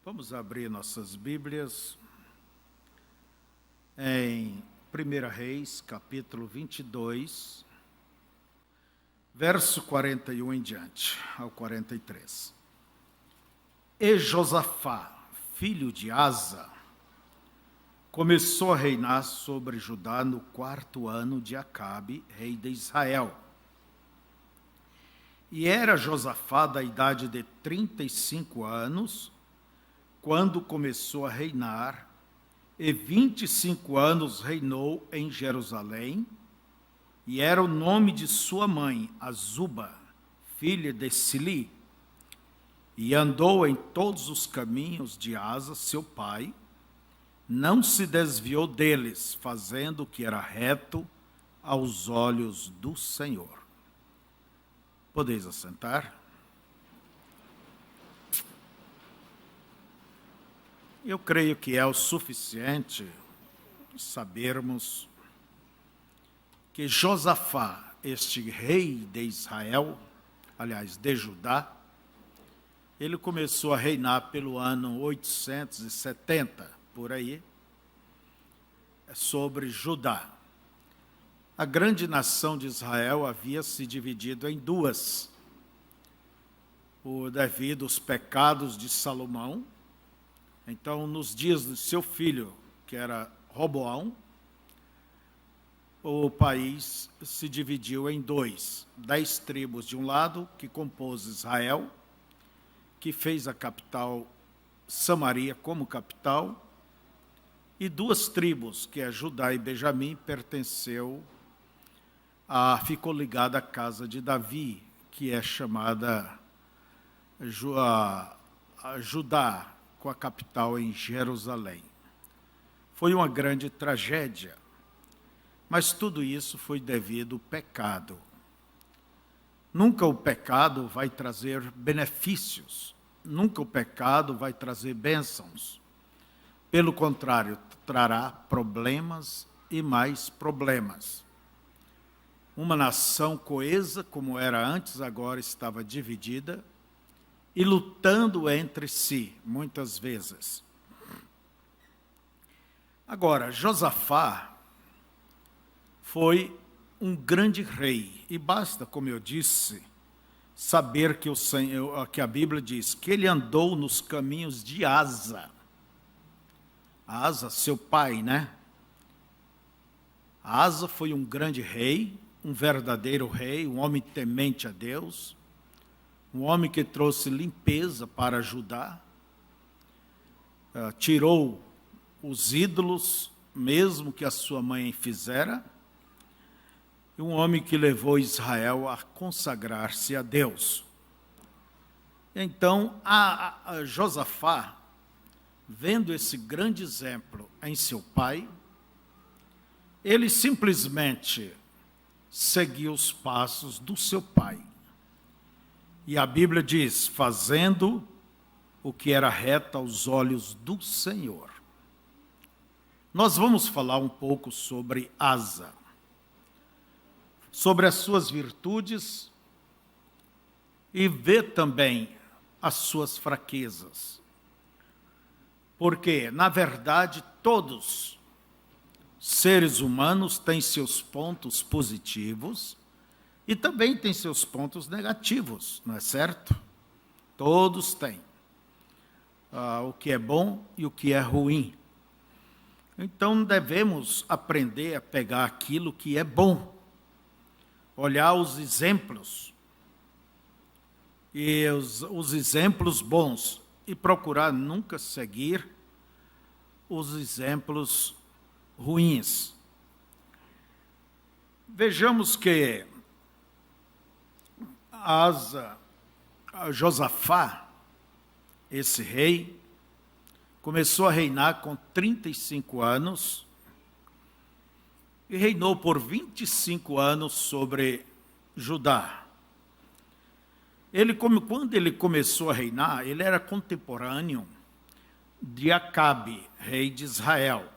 Vamos abrir nossas Bíblias em 1 Reis, capítulo 22, verso 41 em diante, ao 43. E Josafá, filho de Asa, começou a reinar sobre Judá no 4º ano de Acabe, rei de Israel. E era Josafá da idade de 35 anos, quando começou a reinar, e 25 anos reinou em Jerusalém, e era o nome de sua mãe, Azuba, filha de Sili, e andou em todos os caminhos de Asa, seu pai, não se desviou deles, fazendo o que era reto aos olhos do Senhor. Podeis assentar? Eu creio que é o suficiente sabermos que Josafá, este rei de Israel, aliás, de Judá, ele começou a reinar pelo ano 870, por aí, sobre Judá. A grande nação de Israel havia se dividido em duas, devido aos pecados de Salomão. Então, nos dias de seu filho, que era Roboão, o país se dividiu em dois: 10 tribos de um lado, que compôs Israel, que fez a capital Samaria como capital, e 2 tribos, que é Judá e Benjamim, ficou ligada à casa de Davi, que é chamada Judá, com a capital em Jerusalém. Foi uma grande tragédia, mas tudo isso foi devido ao pecado. Nunca o pecado vai trazer benefícios, nunca o pecado vai trazer bênçãos. Pelo contrário, trará problemas e mais problemas. Uma nação coesa, como era antes, agora estava dividida e lutando entre si, muitas vezes. Agora, Josafá foi um grande rei, e basta, como eu disse, saber que a Bíblia diz que ele andou nos caminhos de Asa. Asa, seu pai, né? Asa foi um grande rei, um verdadeiro rei, um homem temente a Deus, um homem que trouxe limpeza para Judá, tirou os ídolos, mesmo que a sua mãe fizera, e um homem que levou Israel a consagrar-se a Deus. Então, a Josafá, vendo esse grande exemplo em seu pai, ele simplesmente seguiu os passos do seu pai. E a Bíblia diz, fazendo o que era reto aos olhos do Senhor. Nós vamos falar um pouco sobre Asa, sobre as suas virtudes e ver também as suas fraquezas. Porque, na verdade, todos seres humanos têm seus pontos positivos e também têm seus pontos negativos, não é certo? Todos têm. O que é bom e o que é ruim. Então, devemos aprender a pegar aquilo que é bom, olhar os exemplos, e os exemplos bons, e procurar nunca seguir os exemplos ruins. Vejamos que Josafá, esse rei, começou a reinar com 35 anos e reinou por 25 anos sobre Judá. Quando ele começou a reinar, ele era contemporâneo de Acabe, rei de Israel.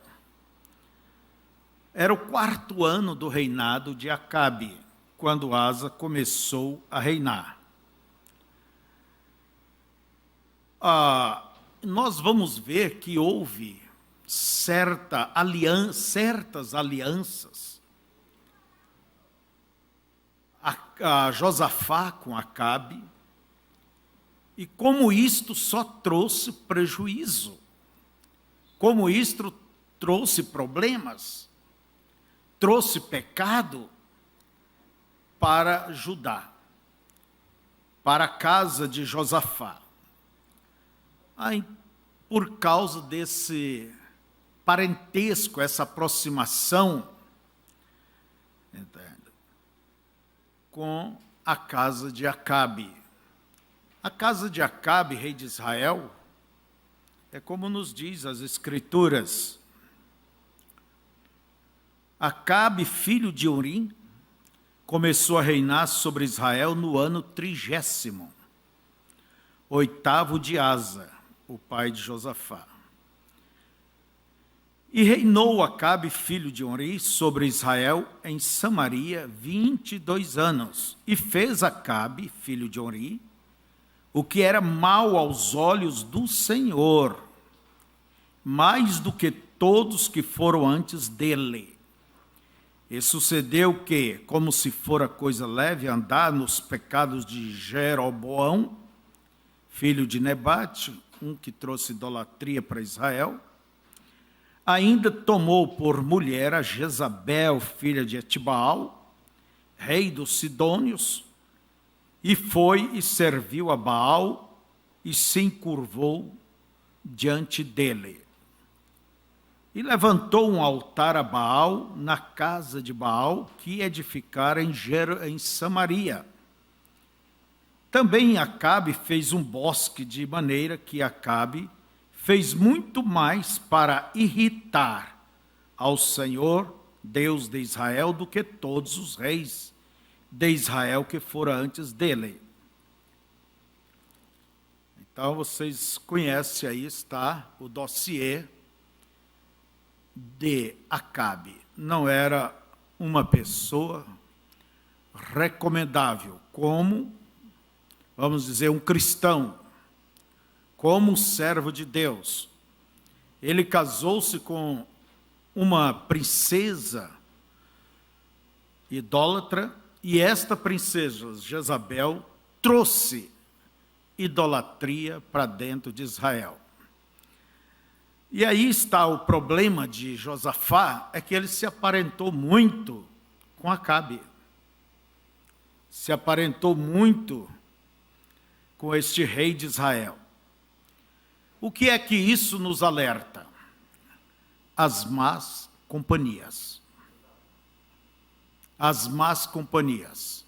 Era o 4º ano do reinado de Acabe, quando Asa começou a reinar. nós vamos ver que houve certas alianças. A Josafá com Acabe, e como isto só trouxe prejuízo, como isto trouxe problemas, trouxe pecado para Judá, para a casa de Josafá. Aí, por causa desse parentesco, essa aproximação, entende, com a casa de Acabe. A casa de Acabe, rei de Israel, é como nos diz as Escrituras. Acabe, filho de Urim, começou a reinar sobre Israel no ano 30º, 8º de Asa, o pai de Josafá. E reinou Acabe, filho de Urim, sobre Israel em Samaria 22 anos. E fez Acabe, filho de Urim, o que era mal aos olhos do Senhor, mais do que todos que foram antes dele. E sucedeu que, como se fora coisa leve andar nos pecados de Jeroboão, filho de Nebate, um que trouxe idolatria para Israel, ainda tomou por mulher a Jezabel, filha de Etibaal, rei dos Sidônios, e foi e serviu a Baal e se encurvou diante dele. E levantou um altar a Baal na casa de Baal, que edificara em Samaria. Também Acabe fez um bosque, de maneira que Acabe fez muito mais para irritar ao Senhor, Deus de Israel, do que todos os reis de Israel que foram antes dele. Então vocês conhecem, aí está o dossiê de Acabe. Não era uma pessoa recomendável, como, vamos dizer, um cristão, como um servo de Deus. Ele casou-se com uma princesa idólatra, e esta princesa, Jezabel, trouxe idolatria para dentro de Israel. E aí está o problema de Josafá, é que ele se aparentou muito com Acabe. Se aparentou muito com este rei de Israel. O que é que isso nos alerta? As más companhias. As más companhias.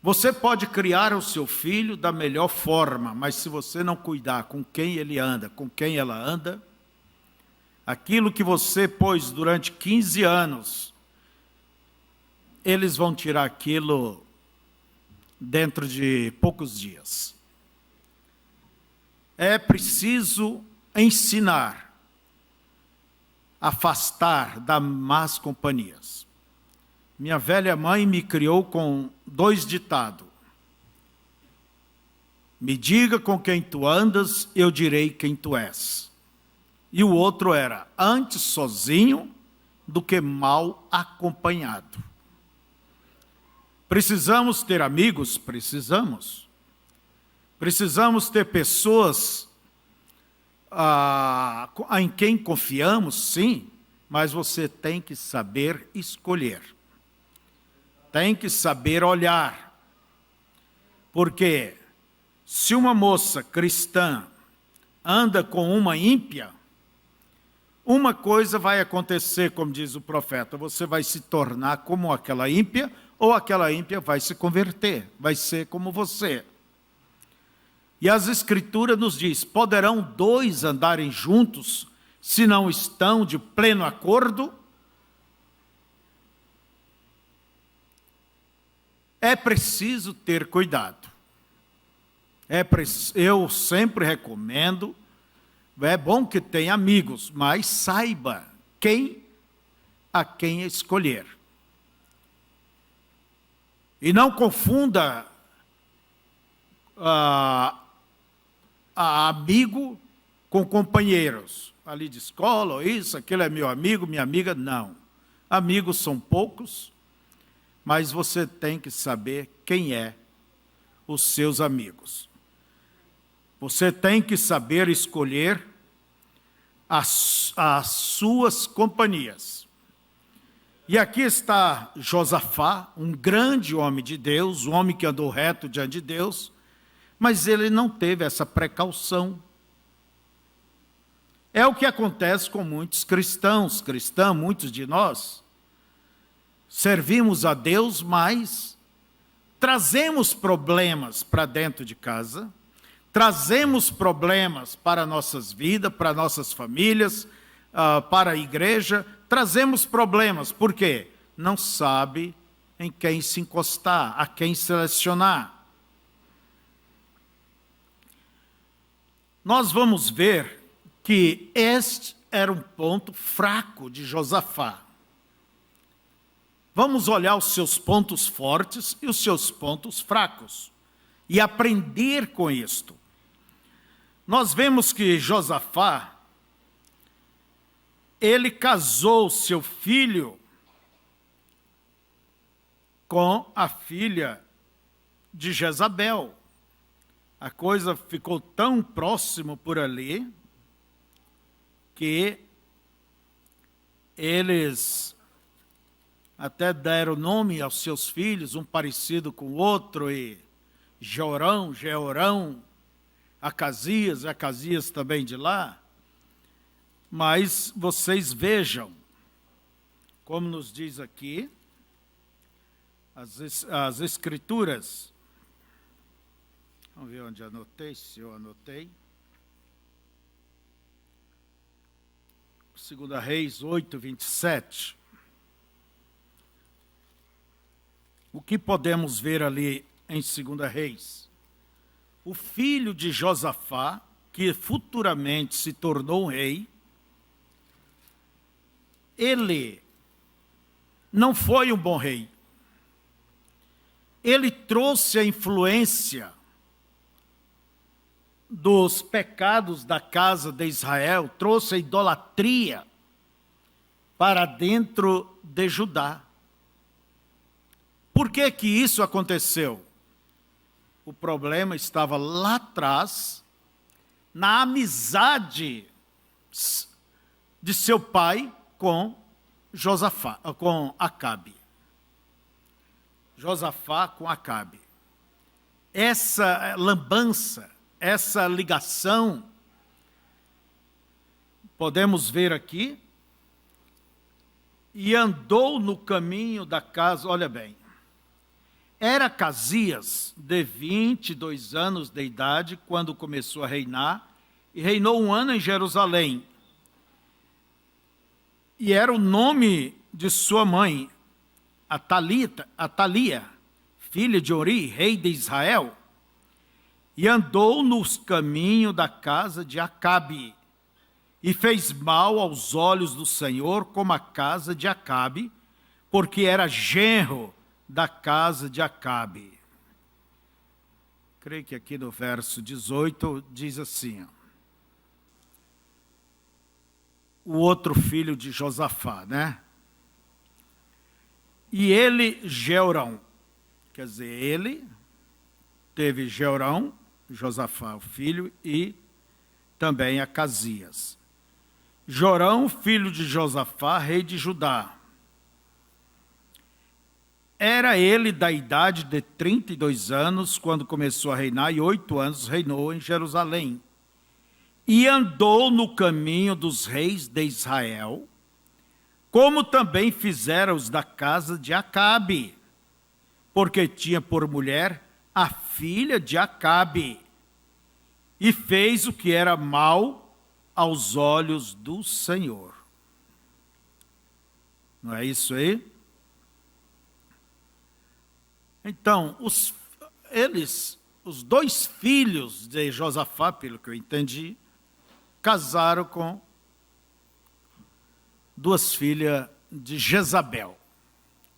Você pode criar o seu filho da melhor forma, mas se você não cuidar com quem ele anda, com quem ela anda, aquilo que você pôs durante 15 anos, eles vão tirar aquilo dentro de poucos dias. É preciso ensinar, afastar das más companhias. Minha velha mãe me criou com 2 ditados. Me diga com quem tu andas, eu direi quem tu és. E o outro era, antes sozinho do que mal acompanhado. Precisamos ter amigos? Precisamos. Precisamos ter pessoas em quem confiamos? Sim, mas você tem que saber escolher. Tem que saber olhar. Porque se uma moça cristã anda com uma ímpia, uma coisa vai acontecer, como diz o profeta, você vai se tornar como aquela ímpia, ou aquela ímpia vai se converter, vai ser como você. E as Escrituras nos diz, poderão 2 andarem juntos, se não estão de pleno acordo? É preciso ter cuidado. Eu sempre recomendo, é bom que tenha amigos, mas saiba a quem escolher. E não confunda amigo com companheiros, ali de escola, ou isso, aquele é meu amigo, minha amiga, não. Amigos são poucos, mas você tem que saber quem é os seus amigos. Você tem que saber escolher as suas companhias. E aqui está Josafá, um grande homem de Deus, um homem que andou reto diante de Deus, mas ele não teve essa precaução. É o que acontece com muitos cristãos, muitos de nós. Servimos a Deus, mas trazemos problemas para dentro de casa, trazemos problemas para nossas vidas, para nossas famílias, para a igreja, trazemos problemas. Por quê? Não sabe em quem se encostar, a quem selecionar. Nós vamos ver que este era um ponto fraco de Josafá. Vamos olhar os seus pontos fortes e os seus pontos fracos e aprender com isto. Nós vemos que Josafá, ele casou seu filho com a filha de Jezabel. A coisa ficou tão próximo por ali que eles até deram nome aos seus filhos, um parecido com o outro, e Jeorão, Acasias também de lá. Mas vocês vejam, como nos diz aqui, as escrituras. Vamos ver onde anotei, se eu anotei. 2 Reis 8, 27. O que podemos ver ali em 2 Reis? O filho de Josafá, que futuramente se tornou um rei, ele não foi um bom rei. Ele trouxe a influência dos pecados da casa de Israel, trouxe a idolatria para dentro de Judá. Por que que isso aconteceu? O problema estava lá atrás, na amizade de seu pai com com Acabe. Josafá com Acabe. Essa lambança, essa ligação, podemos ver aqui, e andou no caminho da casa, olha bem, era Acasias de 22 anos de idade quando começou a reinar, e reinou 1 ano em Jerusalém. E era o nome de sua mãe, Atalia, filha de Ori, rei de Israel. E andou nos caminhos da casa de Acabe, e fez mal aos olhos do Senhor como a casa de Acabe, porque era genro da casa de Acabe. Creio que aqui no verso 18 diz assim, o outro filho de Josafá, né? E ele, Jeorão, quer dizer, ele teve Jeorão, Josafá, o filho, e também Acasias. Jorão, filho de Josafá, rei de Judá. Era ele da idade de 32 anos, quando começou a reinar, e 8 anos reinou em Jerusalém. E andou no caminho dos reis de Israel, como também fizeram os da casa de Acabe, porque tinha por mulher a filha de Acabe, e fez o que era mal aos olhos do Senhor. Não é isso aí? Então, os 2 filhos de Josafá, pelo que eu entendi, casaram com 2 filhas de Jezabel.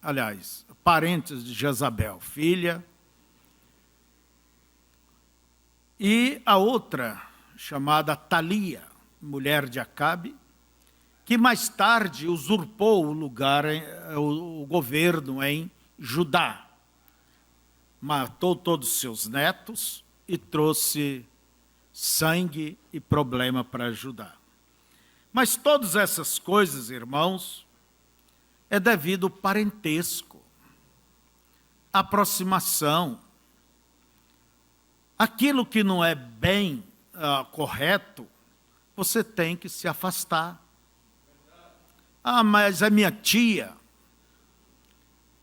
Aliás, parentes de Jezabel, filha e a outra, chamada Talia, mulher de Acabe, que mais tarde usurpou o lugar, o governo em Judá. Matou todos os seus netos e trouxe sangue e problema para Judá. Mas todas essas coisas, irmãos, é devido ao parentesco, aproximação. Aquilo que não é bem correto, você tem que se afastar. Ah, mas é minha tia.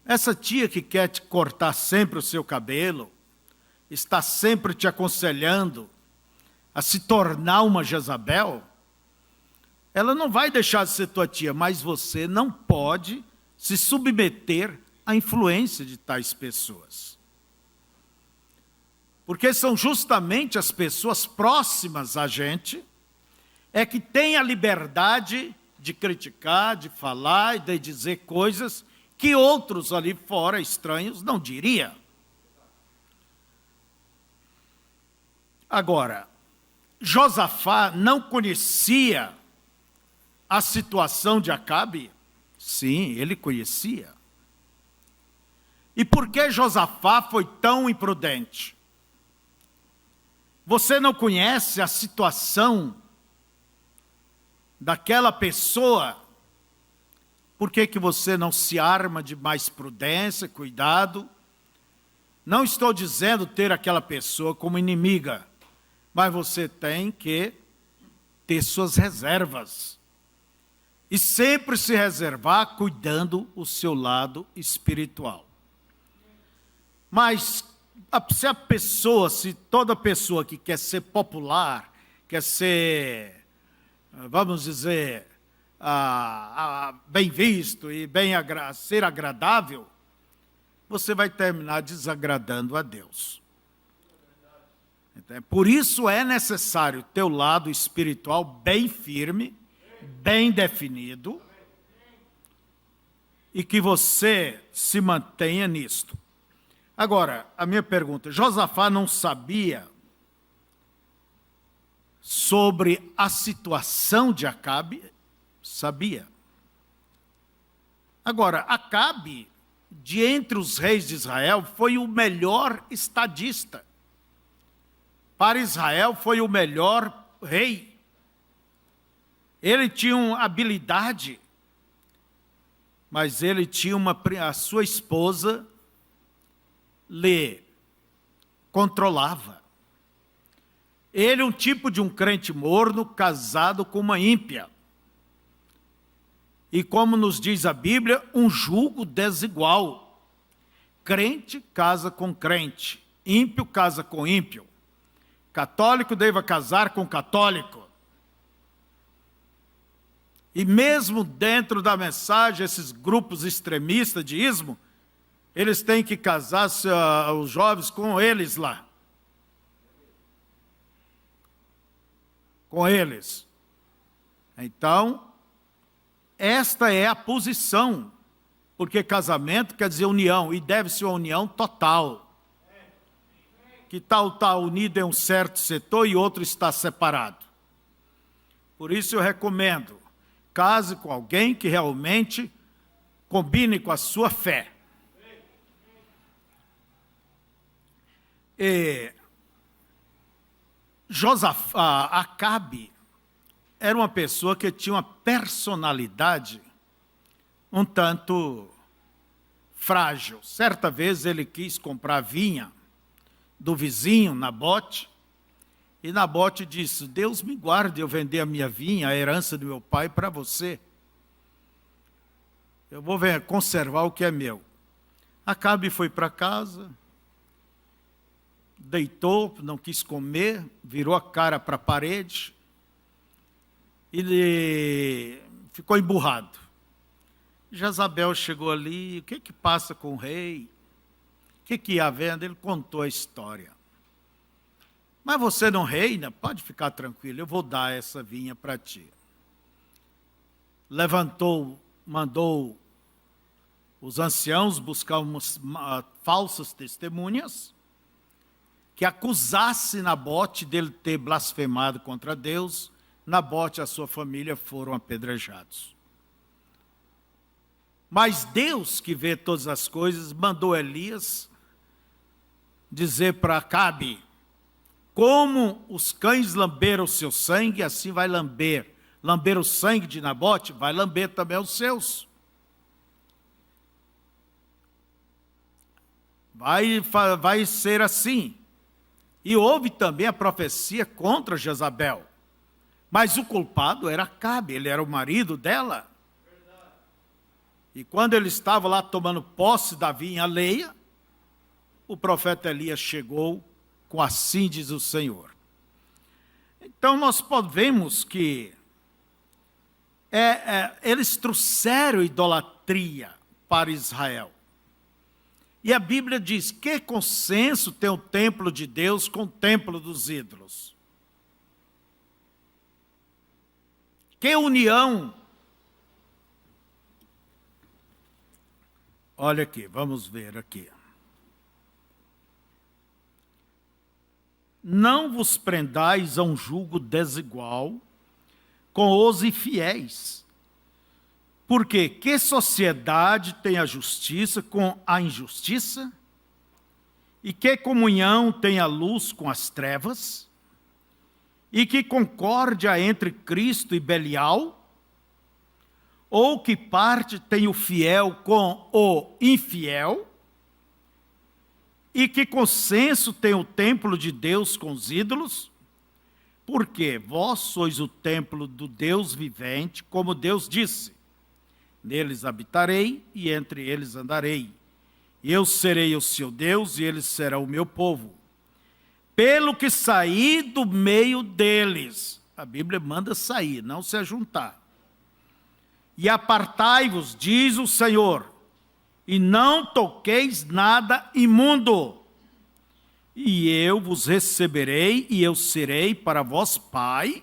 Essa tia que quer te cortar sempre o seu cabelo, está sempre te aconselhando a se tornar uma Jezabel, ela não vai deixar de ser tua tia, mas você não pode se submeter à influência de tais pessoas. Porque são justamente as pessoas próximas a gente é que têm a liberdade de criticar, de falar e de dizer coisas que outros ali fora, estranhos, não diriam. Agora, Josafá não conhecia a situação de Acabe? Sim, ele conhecia. E por que Josafá foi tão imprudente? Você não conhece a situação daquela pessoa? Por que você não se arma de mais prudência, cuidado? Não estou dizendo ter aquela pessoa como inimiga, mas você tem que ter suas reservas. E sempre se reservar cuidando o seu lado espiritual. Mas se toda pessoa que quer ser popular, quer ser, vamos dizer, bem visto e ser agradável, você vai terminar desagradando a Deus. Então, por isso é necessário ter o lado espiritual bem firme, bem definido, e que você se mantenha nisto. Agora, a minha pergunta, Josafá não sabia sobre a situação de Acabe? Sabia. Agora, Acabe, de entre os reis de Israel, foi o melhor estadista. Para Israel, foi o melhor rei. Ele tinha uma habilidade, mas ele tinha a sua esposa lhe controlava. Ele, um tipo de um crente morno, casado com uma ímpia. E como nos diz a Bíblia, um jugo desigual. Crente casa com crente, ímpio casa com ímpio. Católico deva casar com católico. E mesmo dentro da mensagem, esses grupos extremistas de ismo, eles têm que casar os jovens com eles lá. Com eles. Então, esta é a posição, porque casamento quer dizer união, e deve ser uma união total. Que tal está unido em um certo setor e outro está separado. Por isso eu recomendo, case com alguém que realmente combine com a sua fé. Acabe era uma pessoa que tinha uma personalidade um tanto frágil. Certa vez ele quis comprar vinha do vizinho, Nabote, e Nabote disse, Deus me guarde eu vender a minha vinha, a herança do meu pai, para você. Eu vou conservar o que é meu. Acabe foi para casa, deitou, não quis comer, virou a cara para a parede e ficou emburrado. Jezabel chegou ali, o que passa com o rei? O que ia havendo? Ele contou a história. Mas você não reina? Pode ficar tranquilo, eu vou dar essa vinha para ti. Levantou, mandou os anciãos buscar umas falsas testemunhas, que acusasse Nabote dele ter blasfemado contra Deus, Nabote e a sua família foram apedrejados. Mas Deus, que vê todas as coisas, mandou Elias dizer para Acabe: como os cães lamberam o seu sangue, assim vai lamber o sangue de Nabote, vai lamber também os seus. Vai ser assim. E houve também a profecia contra Jezabel. Mas o culpado era Acabe, ele era o marido dela. E quando ele estava lá tomando posse da vinha alheia, o profeta Elias chegou com assim diz o Senhor. Então nós vemos que eles trouxeram idolatria para Israel. E a Bíblia diz: que consenso tem o templo de Deus com o templo dos ídolos? Que união? Olha aqui, vamos ver aqui. Não vos prendais a um jugo desigual com os infiéis. Porque que sociedade tem a justiça com a injustiça? E que comunhão tem a luz com as trevas? E que concórdia entre Cristo e Belial? Ou que parte tem o fiel com o infiel? E que consenso tem o templo de Deus com os ídolos? Porque vós sois o templo do Deus vivente, como Deus disse: neles habitarei e entre eles andarei. Eu serei o seu Deus e eles serão o meu povo. Pelo que saí do meio deles, a Bíblia manda sair, não se ajuntar. E apartai-vos, diz o Senhor, e não toqueis nada imundo. E eu vos receberei, e eu serei para vós pai,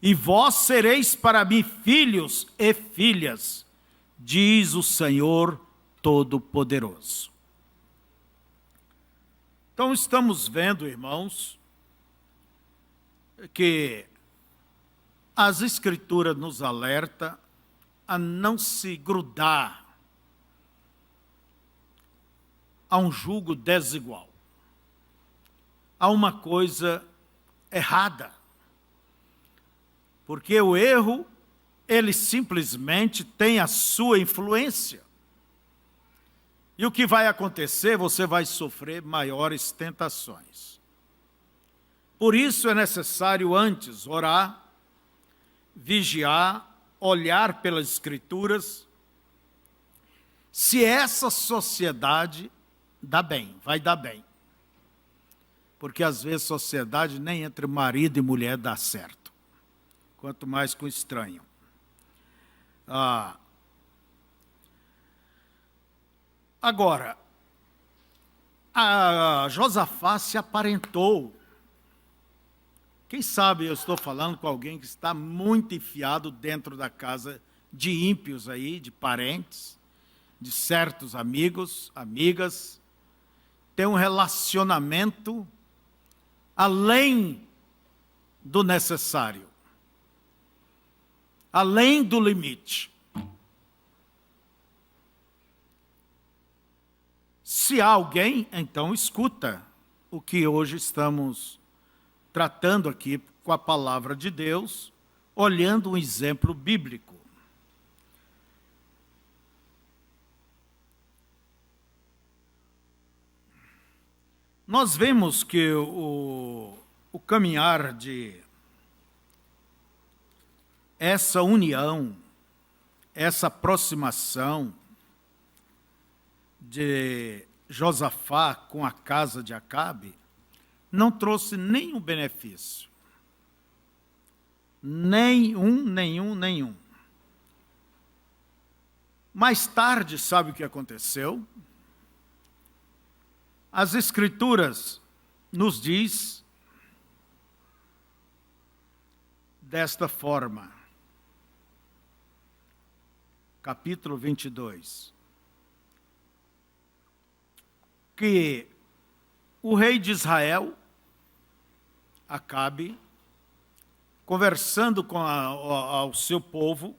e vós sereis para mim filhos e filhas, diz o Senhor Todo-Poderoso. Então estamos vendo, irmãos, que as Escrituras nos alertam a não se grudar a um jugo desigual, a uma coisa errada. Porque o erro, ele simplesmente tem a sua influência. E o que vai acontecer? Você vai sofrer maiores tentações. Por isso é necessário antes orar, vigiar, olhar pelas Escrituras, se essa sociedade dá bem, vai dar bem. Porque às vezes sociedade nem entre marido e mulher dá certo, quanto mais com estranho. Agora, a Josafá se aparentou. Quem sabe eu estou falando com alguém que está muito enfiado dentro da casa de ímpios aí, de parentes, de certos amigos, amigas, tem um relacionamento além do necessário, além do limite. Se há alguém, então escuta o que hoje estamos tratando aqui com a palavra de Deus, olhando um exemplo bíblico. Nós vemos que o caminhar de essa união, essa aproximação de Josafá com a casa de Acabe, não trouxe nenhum benefício. Nenhum. Mais tarde, sabe o que aconteceu? As Escrituras nos diz desta forma, capítulo 22, que o rei de Israel, Acabe, conversando com o seu povo,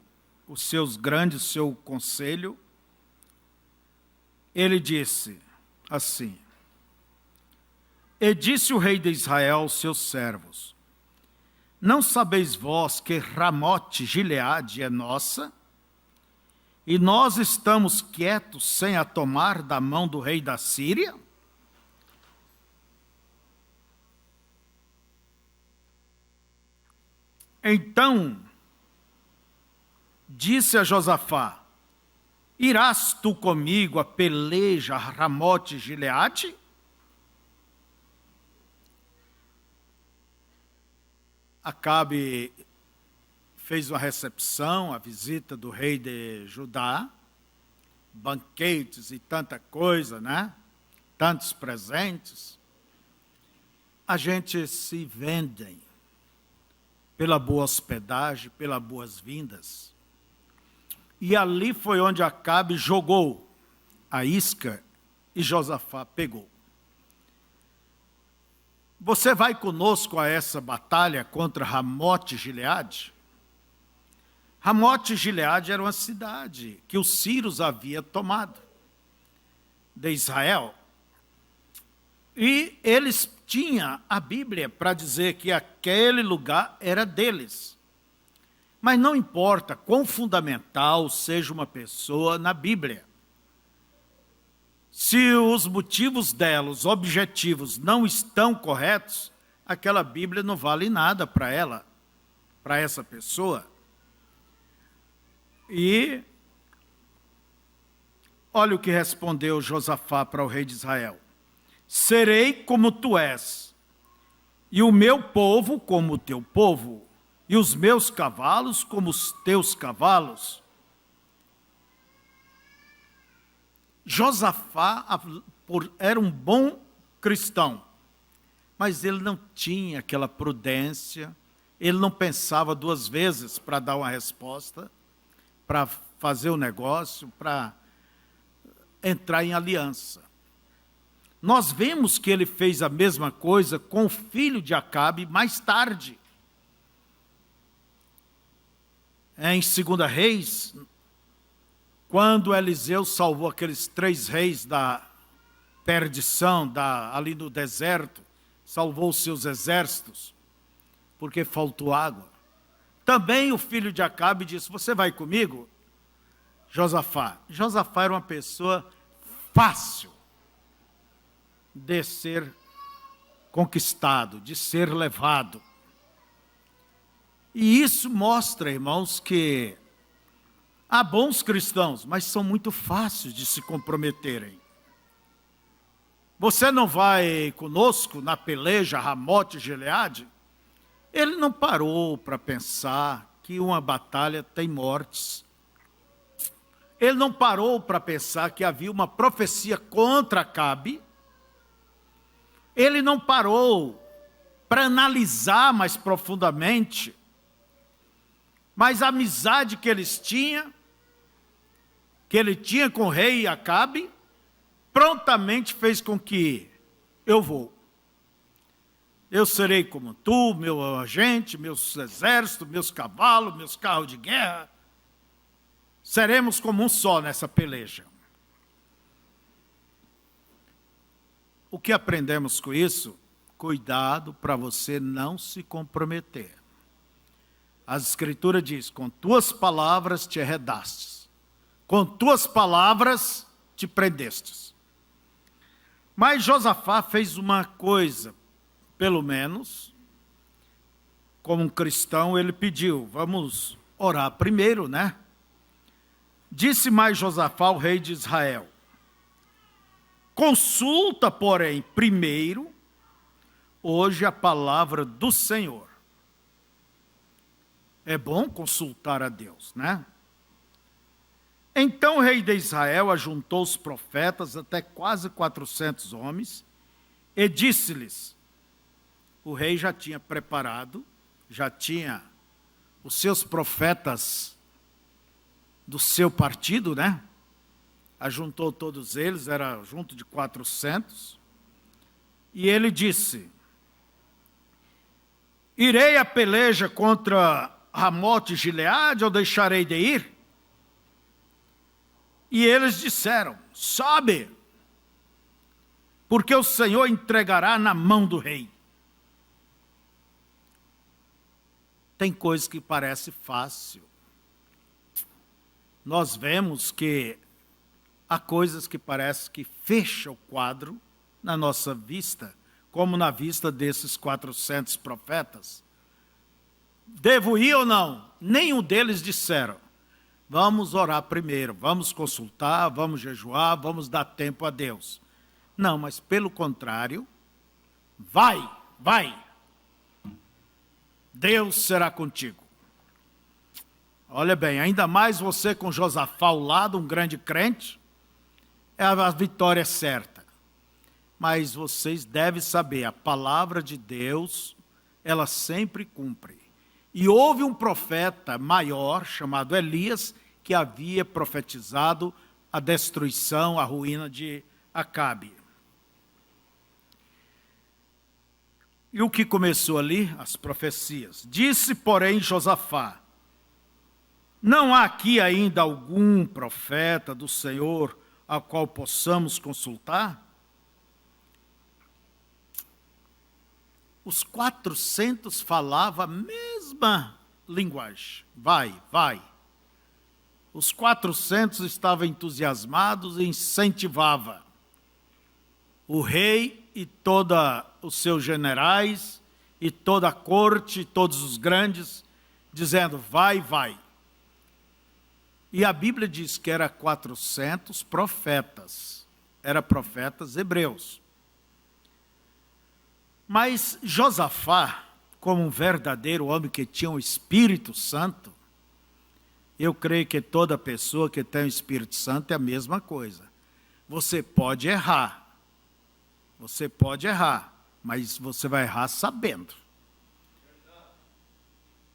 os seus grandes, o seu conselho, ele disse assim: E disse o rei de Israel aos seus servos: Não sabeis vós que Ramote Gileade é nossa? E nós estamos quietos sem a tomar da mão do rei da Síria? Então disse a Josafá: Irás tu comigo a peleja a Ramote Gileade? Acabe fez uma recepção, a visita do rei de Judá, banquetes e tanta coisa, né? Tantos presentes. A gente se vendem pela boa hospedagem, pelas boas-vindas. E ali foi onde Acabe jogou a isca e Josafá pegou. Você vai conosco a essa batalha contra Ramote Gileade? Ramote Gileade era uma cidade que os sírios haviam tomado de Israel. E eles tinham a Bíblia para dizer que aquele lugar era deles. Mas não importa quão fundamental seja uma pessoa na Bíblia. Se os motivos dela, os objetivos não estão corretos, aquela Bíblia não vale nada para ela, para essa pessoa. E olha o que respondeu Josafá para o rei de Israel: Serei como tu és, e o meu povo como o teu povo, e os meus cavalos como os teus cavalos. Josafá era um bom cristão, mas ele não tinha aquela prudência, ele não pensava duas vezes para dar uma resposta, para fazer o negócio, para entrar em aliança. Nós vemos que ele fez a mesma coisa com o filho de Acabe mais tarde. Em 2 Reis, quando Eliseu salvou aqueles 3 reis da perdição, ali no deserto, salvou os seus exércitos, porque faltou água. Também o filho de Acabe disse: Você vai comigo, Josafá? Josafá era uma pessoa fácil de ser conquistado, de ser levado. E isso mostra, irmãos, que há bons cristãos, mas são muito fáceis de se comprometerem. Você não vai conosco na peleja Ramote Gileade? Ele não parou para pensar que uma batalha tem mortes. Ele não parou para pensar que havia uma profecia contra Acabe. Ele não parou para analisar mais profundamente, mas a amizade que ele tinha com o rei Acabe, prontamente fez com que eu serei como tu, meu agente, meus exércitos, meus cavalos, meus carros de guerra, seremos como um só nessa peleja. O que aprendemos com isso? Cuidado para você não se comprometer. A Escritura diz: com tuas palavras te arredastes, com tuas palavras te prendestes. Mas Josafá fez uma coisa, pelo menos, como um cristão, ele pediu: vamos orar primeiro, né? Disse mais Josafá ao rei de Israel: Consulta, porém, primeiro, hoje a palavra do Senhor. É bom consultar a Deus, né? Então o rei de Israel ajuntou os profetas, até quase 400 homens, e disse-lhes: o rei já tinha preparado, já tinha os seus profetas do seu partido, né? Ajuntou todos eles, era junto de 400, E ele disse: irei à peleja contra Ramote e Gileade, ou deixarei de ir? E eles disseram: sobe, porque o Senhor entregará na mão do rei. Tem coisa que parece fácil. Nós vemos que há coisas que parece que fecham o quadro na nossa vista, como na vista desses 400 profetas. Devo ir ou não? Nenhum deles disseram: vamos orar primeiro, vamos consultar, vamos jejuar, vamos dar tempo a Deus. Não, mas pelo contrário, vai. Deus será contigo. Olha bem, ainda mais você com Josafá ao lado, um grande crente, a vitória é certa. Mas vocês devem saber, a palavra de Deus, ela sempre cumpre. E houve um profeta maior, chamado Elias, que havia profetizado a destruição, a ruína de Acabe. E o que começou ali? As profecias. Disse, porém, Josafá: não há aqui ainda algum profeta do Senhor ao qual possamos consultar? Os 400 falavam a mesma linguagem. Vai. Os 400 estavam entusiasmados e incentivavam o rei e todos os seus generais, e toda a corte, todos os grandes, dizendo: vai. E a Bíblia diz que era 400 profetas, eram profetas hebreus. Mas Josafá, como um verdadeiro homem que tinha o Espírito Santo, eu creio que toda pessoa que tem o Espírito Santo é a mesma coisa. Você pode errar, mas você vai errar sabendo.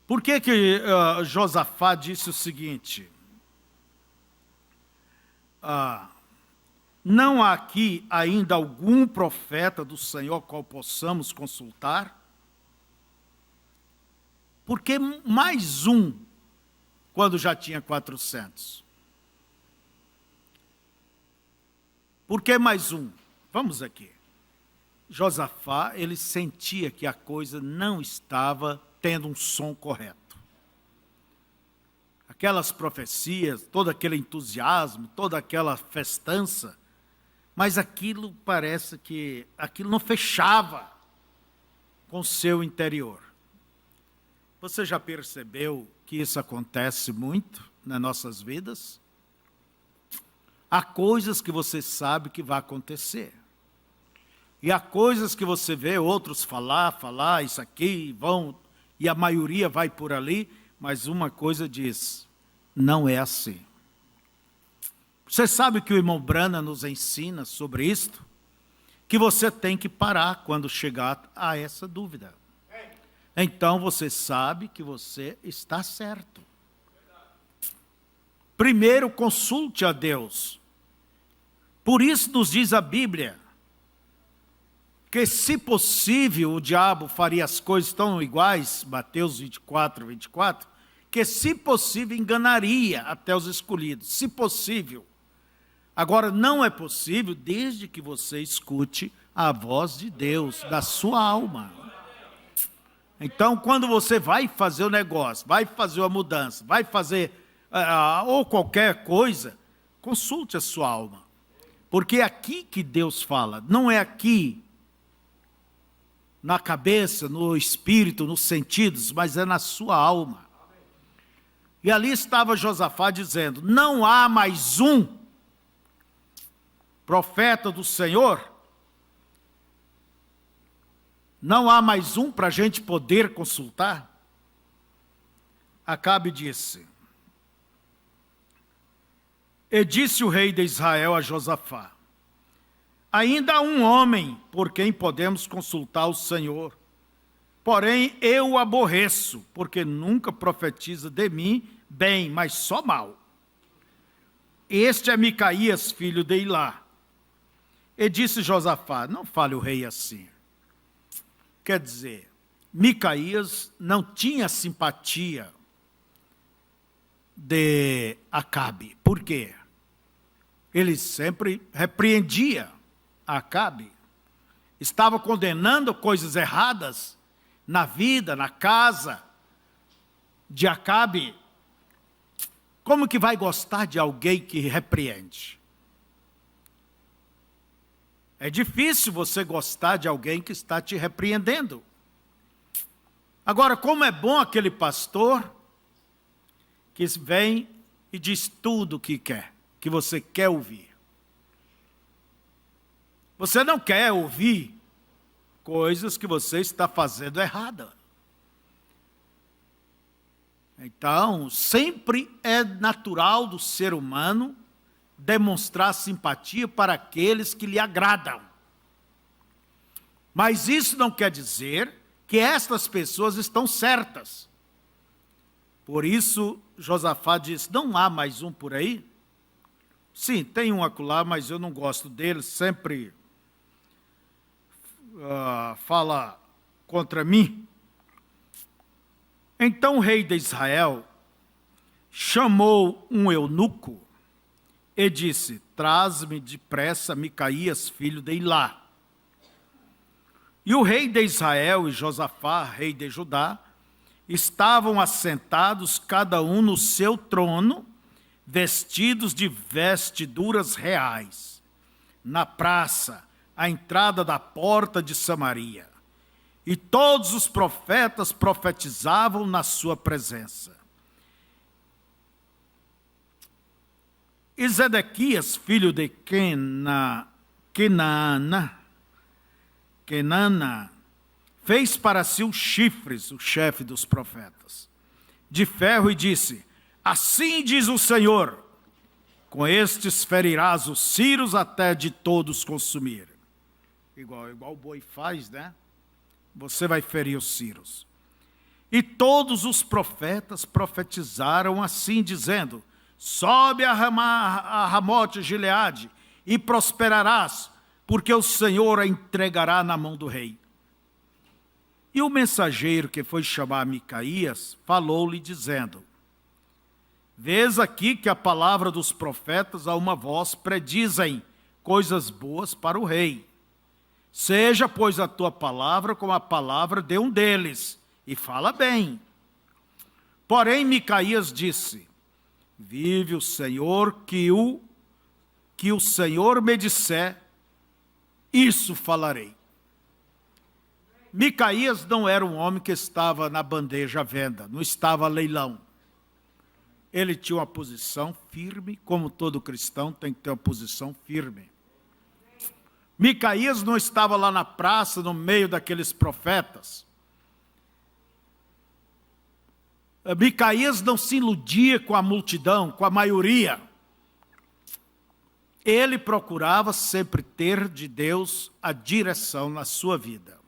Por que Josafá disse o seguinte: não há aqui ainda algum profeta do Senhor qual possamos consultar? Porque mais um, quando já tinha 400? Por que mais um? Vamos aqui. Josafá, ele sentia que a coisa não estava tendo um som correto. Aquelas profecias, todo aquele entusiasmo, toda aquela festança, mas aquilo parece que aquilo não fechava com o seu interior. Você já percebeu que isso acontece muito nas nossas vidas? Há coisas que você sabe que vai acontecer. E há coisas que você vê outros falar, isso aqui, vão, e a maioria vai por ali, mas uma coisa diz: não é assim. Você sabe que o irmão Brana nos ensina sobre isto? Que você tem que parar quando chegar a essa dúvida. Então você sabe que você está certo. Primeiro consulte a Deus. Por isso nos diz a Bíblia que, se possível, o diabo faria as coisas tão iguais, Mateus 24, que, se possível, enganaria até os escolhidos, se possível. Agora, não é possível desde que você escute a voz de Deus, da sua alma. Então, quando você vai fazer o negócio, vai fazer a mudança, vai fazer ou qualquer coisa, consulte a sua alma. Porque é aqui que Deus fala, não é aqui na cabeça, no espírito, nos sentidos, mas é na sua alma. E ali estava Josafá dizendo: não há mais um profeta do Senhor? Não há mais um para a gente poder consultar? Acabe disse: e disse o rei de Israel a Josafá: ainda há um homem por quem podemos consultar o Senhor. Porém, eu o aborreço, porque nunca profetiza de mim bem, mas só mal. Este é Micaías, filho de Ilá. E disse Josafá: não fale o rei assim. Quer dizer, Micaías não tinha simpatia de Acabe. Por quê? Ele sempre repreendia Acabe. Estava condenando coisas erradas na vida, na casa de Acabe. Como que vai gostar de alguém que repreende? É difícil você gostar de alguém que está te repreendendo. Agora, como é bom aquele pastor que vem e diz tudo o que quer, que você quer ouvir. Você não quer ouvir coisas que você está fazendo errada. Então, sempre é natural do ser humano demonstrar simpatia para aqueles que lhe agradam. Mas isso não quer dizer que estas pessoas estão certas. Por isso, Josafá diz, não há mais um por aí? Sim, tem um acolá, mas eu não gosto dele, sempre fala contra mim. Então o rei de Israel chamou um eunuco e disse, traz-me depressa Micaías, filho de Ilá. E o rei de Israel e Josafá, rei de Judá, estavam assentados cada um no seu trono, vestidos de vestiduras reais, na praça, à entrada da porta de Samaria. E todos os profetas profetizavam na sua presença. E Zedequias, filho de Kenana, fez para si os chifres, o chefe dos profetas, de ferro, e disse, assim diz o Senhor, com estes ferirás os ciros até de todos consumir. Igual o boi faz, né? Você vai ferir os ciros. E todos os profetas profetizaram assim, dizendo, sobe a Ramote Gileade e prosperarás, porque o Senhor a entregará na mão do rei. E o mensageiro que foi chamar Micaías, falou-lhe dizendo, vês aqui que a palavra dos profetas a uma voz predizem coisas boas para o rei. Seja, pois, a tua palavra como a palavra de um deles, e fala bem. Porém, Micaías disse, vive o Senhor, que o Senhor me disser, isso falarei. Micaías não era um homem que estava na bandeja à venda, não estava a leilão. Ele tinha uma posição firme, como todo cristão tem que ter uma posição firme. Micaías não estava lá na praça, no meio daqueles profetas. Micaías não se iludia com a multidão, com a maioria. Ele procurava sempre ter de Deus a direção na sua vida.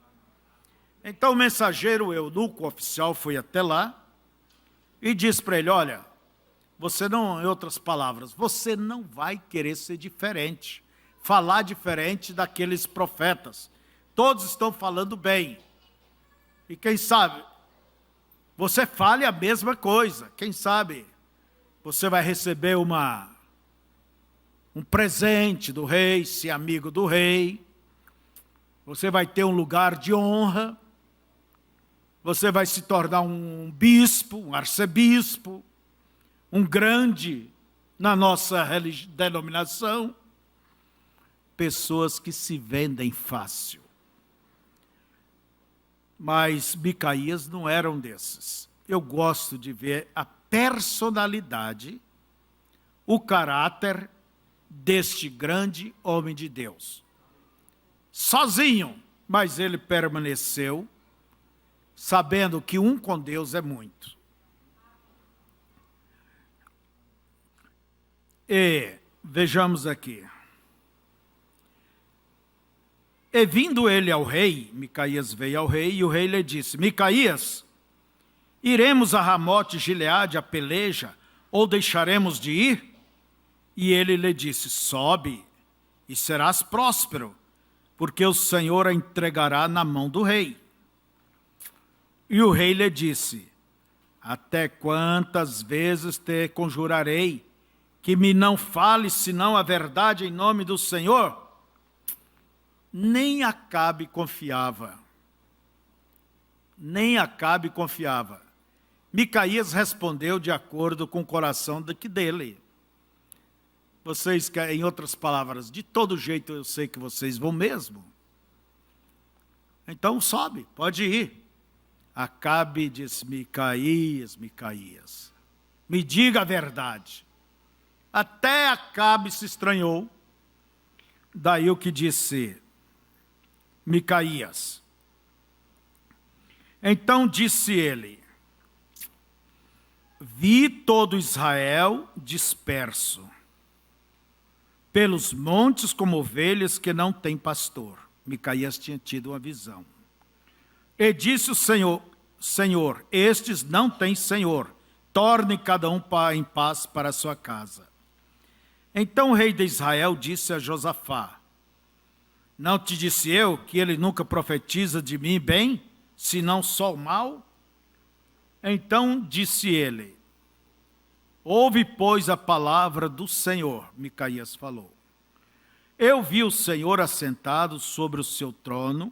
Então o mensageiro, o eunuco, o oficial, foi até lá e disse para ele, olha, você não, em outras palavras, você não vai querer ser diferente, falar diferente daqueles profetas. Todos estão falando bem. E quem sabe, você fale a mesma coisa. Quem sabe, você vai receber um presente do rei, ser amigo do rei. Você vai ter um lugar de honra. Você vai se tornar um bispo, um arcebispo, um grande na nossa denominação. Pessoas que se vendem fácil. Mas Micaías não era um desses. Eu gosto de ver a personalidade, o caráter deste grande homem de Deus. Sozinho, mas ele permaneceu, sabendo que um com Deus é muito. E vejamos aqui. E vindo ele ao rei, Micaías veio ao rei, e o rei lhe disse, Micaías, iremos a Ramote Gileade a peleja, ou deixaremos de ir? E ele lhe disse, sobe, e serás próspero, porque o Senhor a entregará na mão do rei. E o rei lhe disse: até quantas vezes te conjurarei que me não fales senão a verdade em nome do Senhor? Nem Acabe confiava. Nem Acabe confiava. Micaías respondeu de acordo com o coração dele. Vocês, em outras palavras, de todo jeito eu sei que vocês vão mesmo. Então sobe, pode ir. Acabe disse: Micaías, Micaías, me diga a verdade. Até Acabe se estranhou. Daí o que disse Micaías. Então disse ele: vi todo Israel disperso pelos montes como ovelhas que não têm pastor. Micaías tinha tido uma visão. E disse o Senhor, estes não têm senhor, torne cada um em paz para a sua casa. Então o rei de Israel disse a Josafá: não te disse eu que ele nunca profetiza de mim bem, senão só o mal? Então disse ele: ouve, pois, a palavra do Senhor. Micaías falou: eu vi o Senhor assentado sobre o seu trono,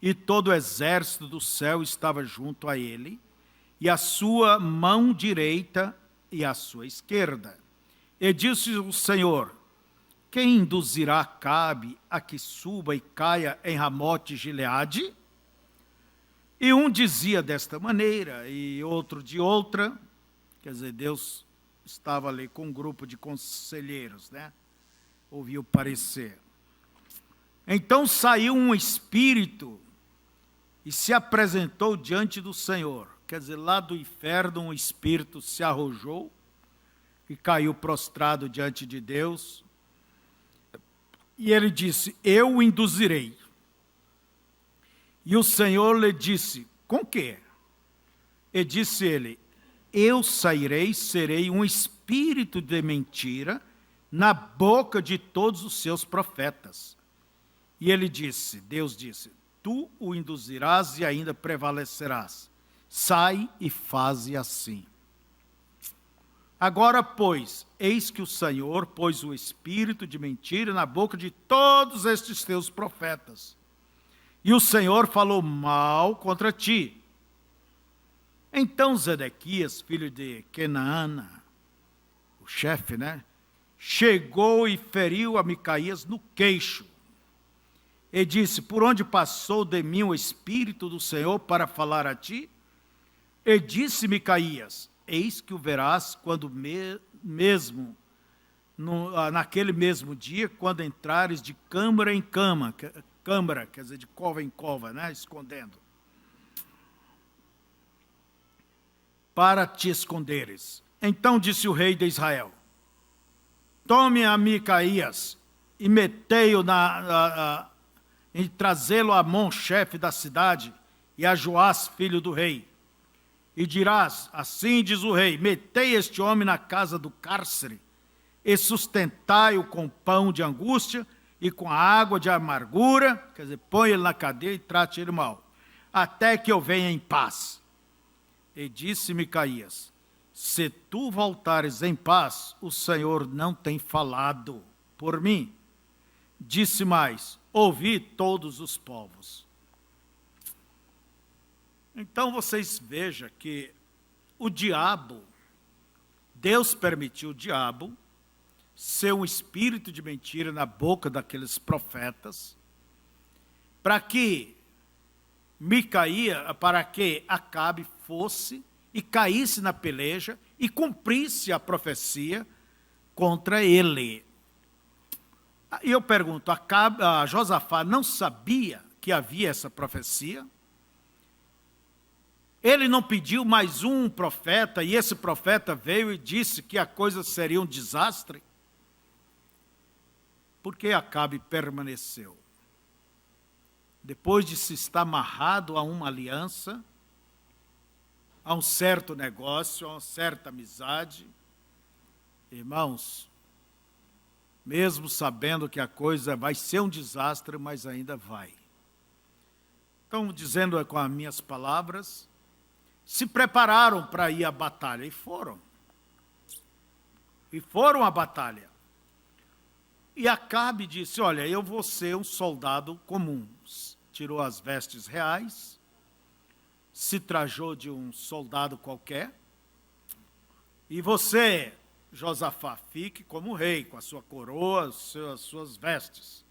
e todo o exército do céu estava junto a ele, e a sua mão direita e a sua esquerda. E disse o Senhor: quem induzirá Acabe a que suba e caia em Ramote Gileade? E um dizia desta maneira, e outro de outra. Quer dizer, Deus estava ali com um grupo de conselheiros, né? Ouviu parecer. Então saiu um espírito e se apresentou diante do Senhor. Quer dizer, lá do inferno um espírito se arrojou e caiu prostrado diante de Deus. E ele disse: eu o induzirei. E o Senhor lhe disse: com quê? E disse ele: eu sairei, serei um espírito de mentira na boca de todos os seus profetas. E ele disse, Deus disse: tu o induzirás e ainda prevalecerás. Sai e faze assim. Agora, pois, eis que o Senhor pôs o espírito de mentira na boca de todos estes teus profetas. E o Senhor falou mal contra ti. Então Zedequias, filho de Kenaana, o chefe, né? Chegou e feriu a Micaías no queixo. E disse: por onde passou de mim o Espírito do Senhor para falar a ti? E disse Micaías: eis que o verás quando naquele mesmo dia, quando entrares de câmara em câmara, quer dizer, de cova em cova, né? Escondendo. Para te esconderes. Então disse o rei de Israel: tome a Micaías e metei-o em trazê-lo a Amon, chefe da cidade, e a Joás, filho do rei. E dirás: assim diz o rei, metei este homem na casa do cárcere, e sustentai-o com pão de angústia e com a água de amargura, quer dizer, põe ele na cadeia e trate ele mal, até que eu venha em paz. E disse Micaías: se tu voltares em paz, o Senhor não tem falado por mim. Disse mais: ouvi todos os povos. Então vocês vejam que o diabo, Deus permitiu o diabo ser um espírito de mentira na boca daqueles profetas, para que Acabe fosse e caísse na peleja e cumprisse a profecia contra ele. E eu pergunto, Josafá não sabia que havia essa profecia? Ele não pediu mais um profeta, e esse profeta veio e disse que a coisa seria um desastre? Por que Acabe permaneceu? Depois de se estar amarrado a uma aliança, a um certo negócio, a uma certa amizade, irmãos, mesmo sabendo que a coisa vai ser um desastre, mas ainda vai. Então, dizendo com as minhas palavras, se prepararam para ir à batalha, e foram. E foram à batalha. E Acabe disse, olha, eu vou ser um soldado comum. Tirou as vestes reais, se trajou de um soldado qualquer, e você, Josafá, fique como rei, com a sua coroa, as suas vestes.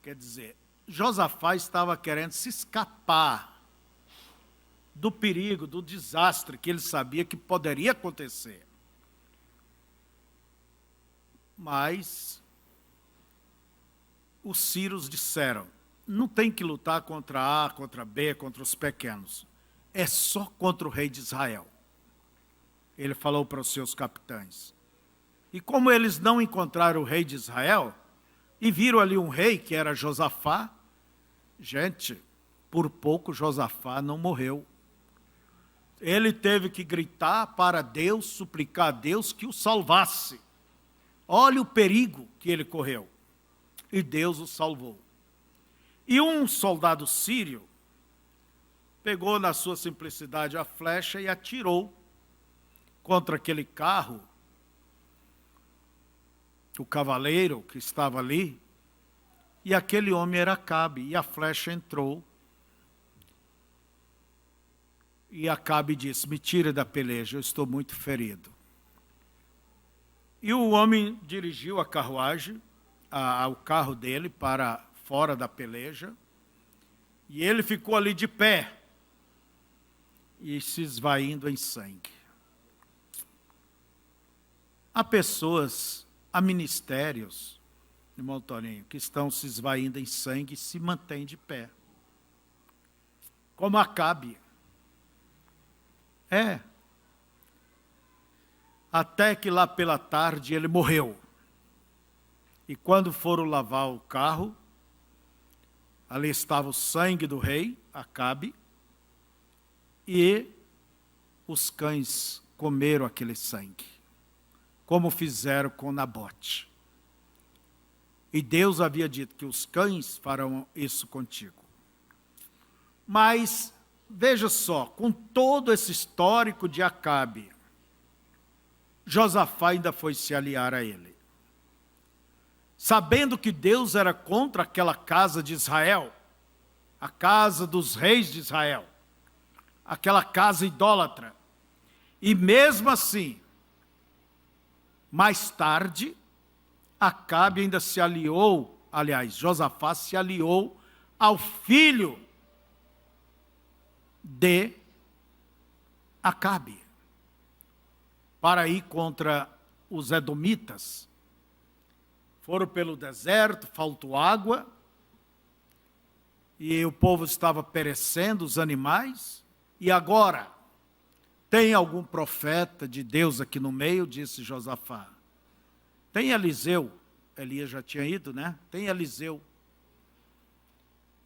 Quer dizer, Josafá estava querendo se escapar do perigo, do desastre que ele sabia que poderia acontecer. Mas os sírios disseram, não tem que lutar contra A, contra B, contra os pequenos. É só contra o rei de Israel. Ele falou para os seus capitães. E como eles não encontraram o rei de Israel, e viram ali um rei que era Josafá, gente, por pouco Josafá não morreu. Ele teve que gritar para Deus, suplicar a Deus que o salvasse. Olha o perigo que ele correu. E Deus o salvou. E um soldado sírio pegou na sua simplicidade a flecha e atirou contra aquele carro, o cavaleiro que estava ali, e aquele homem era Acabe, e a flecha entrou. E Acabe disse, me tire da peleja, eu estou muito ferido. E o homem dirigiu a carruagem, o carro dele para fora da peleja, e ele ficou ali de pé, e se esvaindo em sangue. Há pessoas, há ministérios, irmão Toninho, que estão se esvaindo em sangue e se mantêm de pé. Como Acabe. Até que lá pela tarde ele morreu. E quando foram lavar o carro, ali estava o sangue do rei, Acabe, e os cães comeram aquele sangue, como fizeram com Nabote. E Deus havia dito que os cães farão isso contigo. Mas, veja só, com todo esse histórico de Acabe, Josafá ainda foi se aliar a ele. Sabendo que Deus era contra aquela casa de Israel, a casa dos reis de Israel, aquela casa idólatra. E mesmo assim, mais tarde, Acabe ainda se aliou, aliás, Josafá se aliou ao filho de Acabe, para ir contra os edomitas. Foram pelo deserto, faltou água, e o povo estava perecendo, os animais, e agora, tem algum profeta de Deus aqui no meio? Disse Josafá. Tem Eliseu, Elias já tinha ido, né? Tem Eliseu.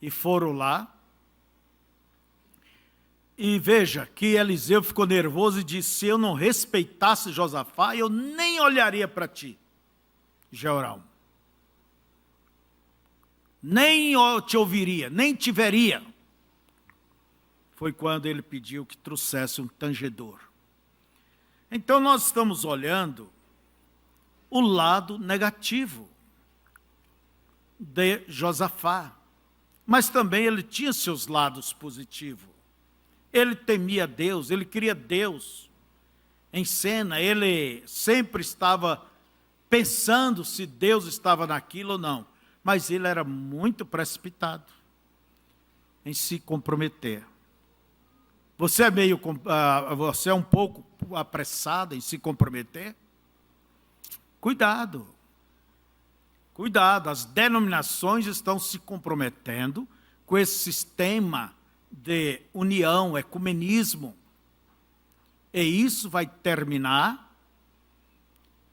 E foram lá, e veja que Eliseu ficou nervoso e disse, se eu não respeitasse Josafá, eu nem olharia para ti, Jeoram. Nem te ouviria, nem te veria. Foi quando ele pediu que trouxesse um tangedor. Então nós estamos olhando o lado negativo de Josafá. Mas também ele tinha seus lados positivos. Ele temia Deus, ele queria Deus em cena, ele sempre estava pensando se Deus estava naquilo ou não. Mas ele era muito precipitado em se comprometer. Você é um pouco apressado em se comprometer? Cuidado. Cuidado, as denominações estão se comprometendo com esse sistema de união, ecumenismo. E isso vai terminar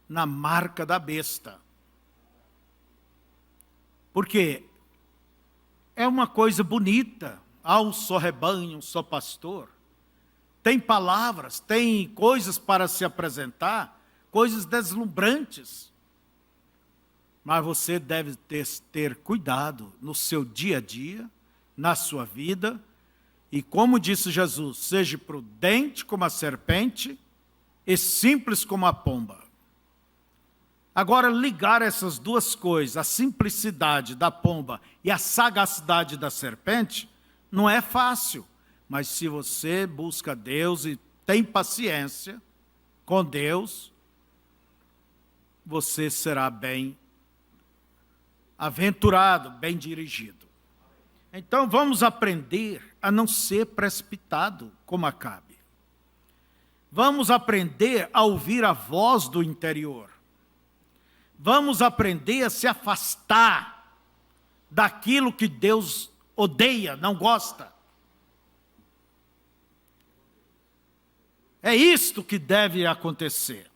na marca da besta. Porque é uma coisa bonita, há um só rebanho, um só pastor. Tem palavras, tem coisas para se apresentar, coisas deslumbrantes. Mas você deve ter cuidado no seu dia a dia, na sua vida, E como disse Jesus, seja prudente como a serpente e simples como a pomba. Agora, ligar essas duas coisas, a simplicidade da pomba e a sagacidade da serpente, não é fácil. Mas se você busca Deus e tem paciência com Deus, você será bem aventurado, bem dirigido. Então vamos aprender a não ser precipitado como Acabe. Vamos aprender a ouvir a voz do interior. Vamos aprender a se afastar daquilo que Deus odeia, não gosta. É isto que deve acontecer.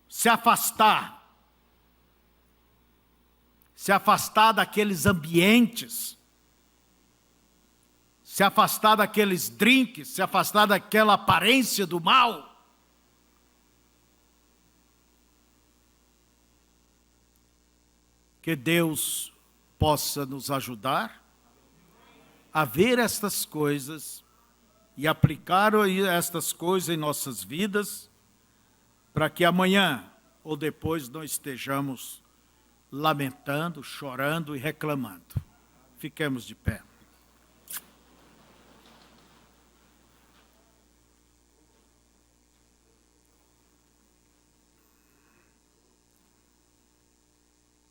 Se afastar. Se afastar daqueles ambientes. Se afastar daqueles drinks. Se afastar daquela aparência do mal. Que Deus possa nos ajudar a ver estas coisas e aplicar estas coisas em nossas vidas, para que amanhã ou depois não estejamos lamentando, chorando e reclamando. Fiquemos de pé.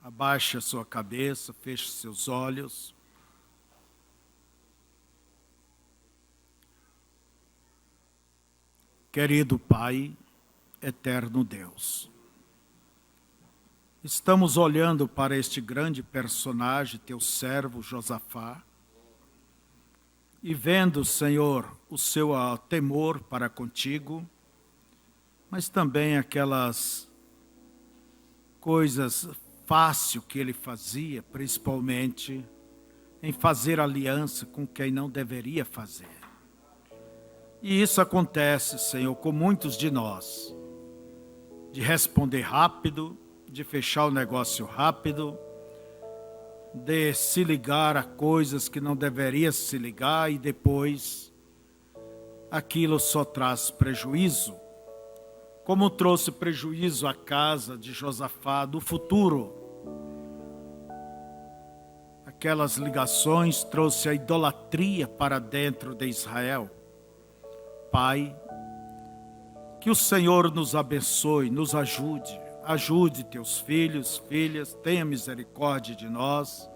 Abaixe a sua cabeça, feche seus olhos. Querido Pai, eterno Deus, estamos olhando para este grande personagem, teu servo Josafá, e vendo, Senhor, o seu temor para contigo, mas também aquelas coisas fáceis que ele fazia, principalmente em fazer aliança com quem não deveria fazer. E isso acontece, Senhor, com muitos de nós, de responder rápido, de fechar o negócio rápido, de se ligar a coisas que não deveria se ligar e depois aquilo só traz prejuízo, como trouxe prejuízo à casa de Josafá do futuro. Aquelas ligações trouxe a idolatria para dentro de Israel. Pai, que o Senhor nos abençoe, nos ajude, ajude teus filhos, filhas, tenha misericórdia de nós,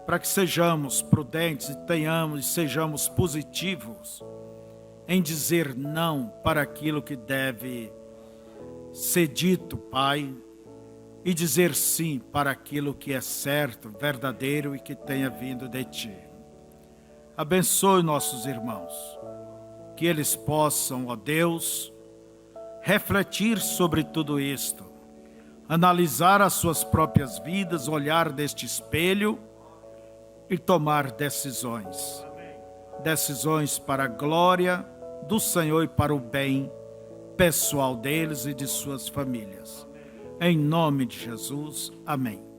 para que sejamos prudentes e sejamos positivos em dizer não para aquilo que deve ser dito, Pai, e dizer sim para aquilo que é certo, verdadeiro e que tenha vindo de Ti. Abençoe nossos irmãos, que eles possam, ó Deus, refletir sobre tudo isto, analisar as suas próprias vidas, olhar neste espelho e tomar decisões. Decisões para a glória do Senhor e para o bem pessoal deles e de suas famílias. Em nome de Jesus, amém.